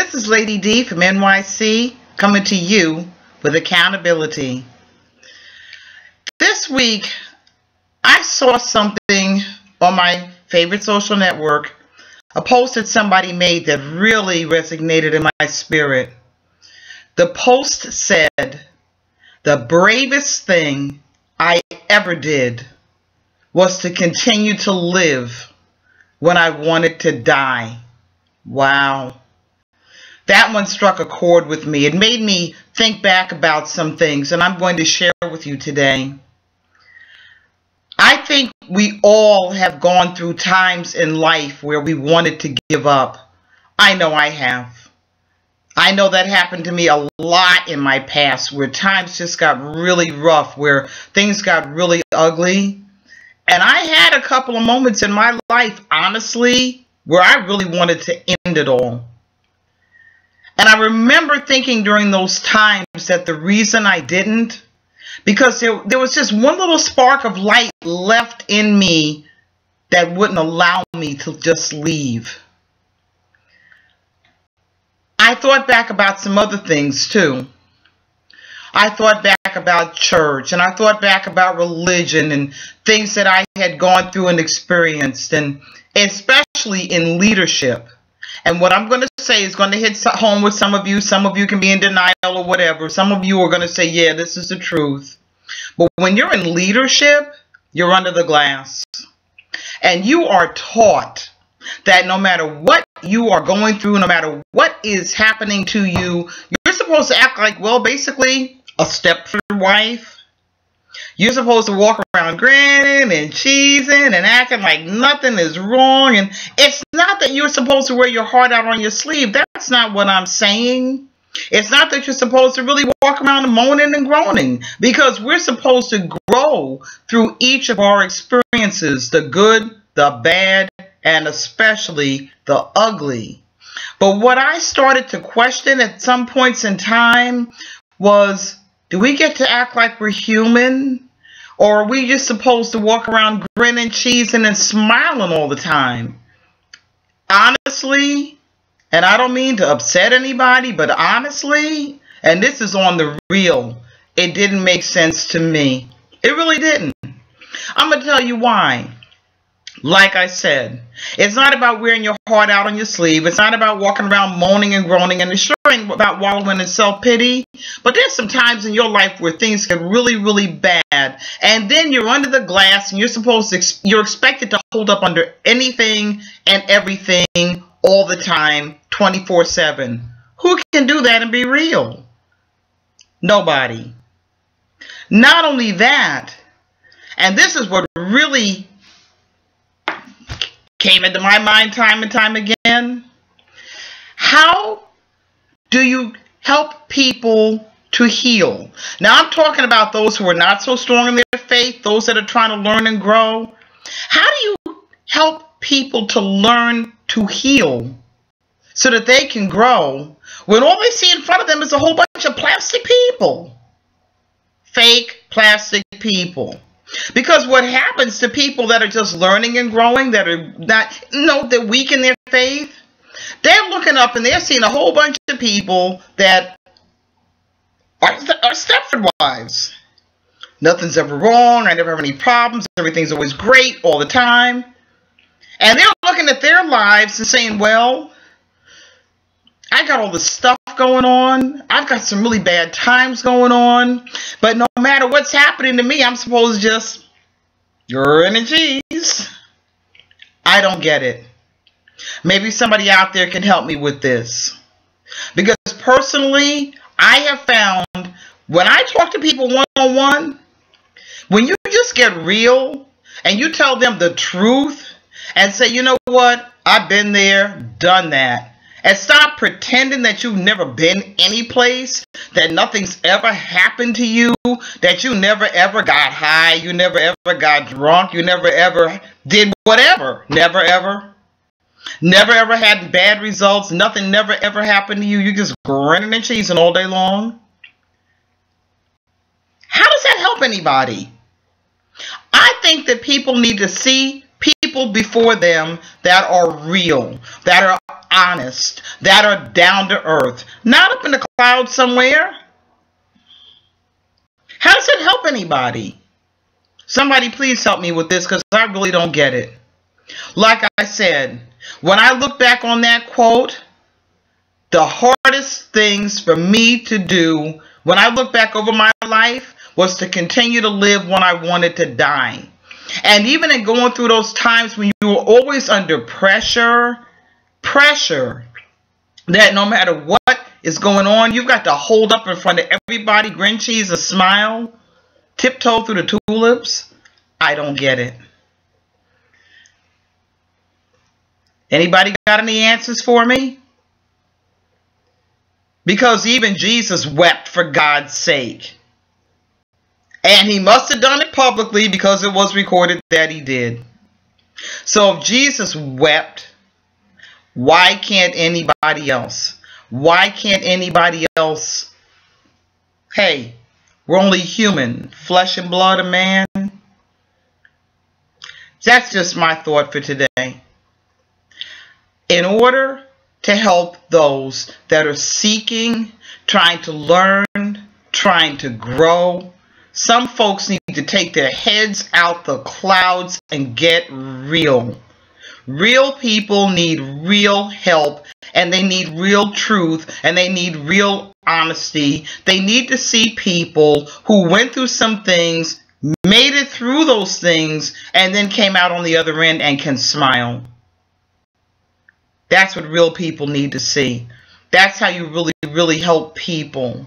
This is Lady D from NYC coming to you with accountability. This week, I saw something on my favorite social network, a post that somebody made that really resonated in my spirit. The post said, "The bravest thing I ever did was to continue to live when I wanted to die." Wow. That one struck a chord with me. It made me think back about some things, and I'm going to share with you today. I think we all have gone through times in life where we wanted to give up. I know I have. I know that happened to me a lot in my past, where times just got really rough, where things got really ugly. And I had a couple of moments in my life, honestly, where I really wanted to end it all. And I remember thinking during those times that the reason I didn't, because there was just one little spark of light left in me that wouldn't allow me to just leave. I thought back about some other things too. I thought back about church, and I thought back about religion and things that I had gone through and experienced, and especially in leadership. And what I'm going to say is going to hit home with some of you. Some of you can be in denial or whatever. Some of you are going to say, yeah, this is the truth. But when you're in leadership, you're under the glass. And you are taught that no matter what you are going through, no matter what is happening to you, you're supposed to act like, well, basically a Stepford wife. You're supposed to walk around grinning and cheesing and acting like nothing is wrong. And it's not that you're supposed to wear your heart out on your sleeve. That's not what I'm saying. It's not that you're supposed to really walk around moaning and groaning, because we're supposed to grow through each of our experiences, the good, the bad, and especially the ugly. But what I started to question at some points in time was, do we get to act like we're human? Or are we just supposed to walk around grinning, cheesing, and smiling all the time? Honestly, and I don't mean to upset anybody, but honestly, and this is on the real, it didn't make sense to me. It really didn't. I'm going to tell you why. Like I said, it's not about wearing your heart out on your sleeve. It's not about walking around moaning and groaning, and it sure ain't about wallowing in self-pity. But there's some times in your life where things get really, really bad, and then you're under the glass, and you're expected to hold up under anything and everything all the time, 24/7. Who can do that and be real? Nobody. Not only that, and this is what really came into my mind time and time again. How do you help people to heal? Now, I'm talking about those who are not so strong in their faith, those that are trying to learn and grow. How do you help people to learn to heal so that they can grow when all they see in front of them is a whole bunch of plastic people? Fake plastic people. Because what happens to people that are just learning and growing, that are not, they're weak in their faith, they're looking up and they're seeing a whole bunch of people that are Stepford wives. Nothing's ever wrong. I never have any problems. Everything's always great all the time. And they're looking at their lives and saying, well, I got all this stuff going on. I've got some really bad times going on. But no matter what's happening to me, I'm supposed to just grin and cheese. I don't get it. Maybe somebody out there can help me with this. Because personally, I have found when I talk to people one-on-one, when you just get real and you tell them the truth and say, you know what, I've been there, done that. And stop pretending that you've never been any place, that nothing's ever happened to you, that you never ever got high, you never ever got drunk, you never ever did whatever. Never ever. Never ever had bad results. Nothing never ever happened to you. You just grinning and cheesing all day long. How does that help anybody? I think that people need to see people people before them that are real, that are honest, that are down to earth, not up in the clouds somewhere. How does it help anybody? Somebody please help me with this, because I really don't get it. Like I said, when I look back on that quote, the hardest things for me to do when I look back over my life was to continue to live when I wanted to die. And even in going through those times when you were always under pressure, that no matter what is going on, you've got to hold up in front of everybody, grin, cheese, and smile, tiptoe through the tulips. I don't get it. Anybody got any answers for me? Because even Jesus wept for God's sake. And he must have done it publicly because it was recorded that he did. So if Jesus wept, why can't anybody else? Why can't anybody else? Hey, we're only human, flesh and blood of man. That's just my thought for today. In order to help those that are seeking, trying to learn, trying to grow, some folks need to take their heads out the clouds and get real. Real people need real help, and they need real truth, and they need real honesty. They need to see people who went through some things, made it through those things, and then came out on the other end and can smile. That's what real people need to see. That's how you really help people.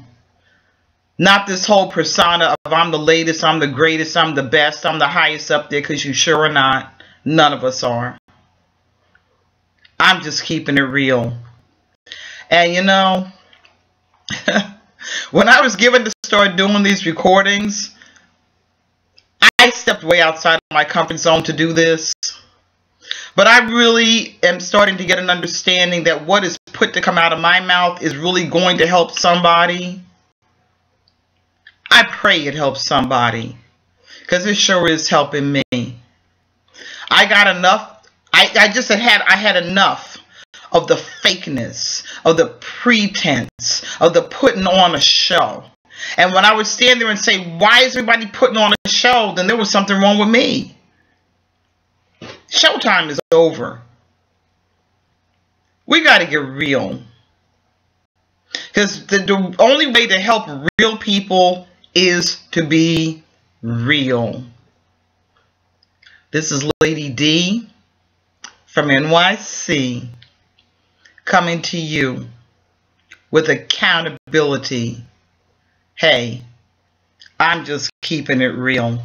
Not this whole persona of I'm the latest, I'm the greatest, I'm the best, I'm the highest up there, because you sure are not. None of us are. I'm just keeping it real. And you know, when I was given to start doing these recordings, I stepped way outside of my comfort zone to do this. But I really am starting to get an understanding that what is put to come out of my mouth is really going to help somebody. I pray it helps somebody, because it sure is helping me. I got enough. I had enough of the fakeness, of the pretense, of the putting on a show. And when I would stand there and say, why is everybody putting on a show? Then there was something wrong with me. Showtime is over. We got to get real. Because the only way to help real people is to be real. This is Lady D from NYC coming to you with accountability. Hey, I'm just keeping it real.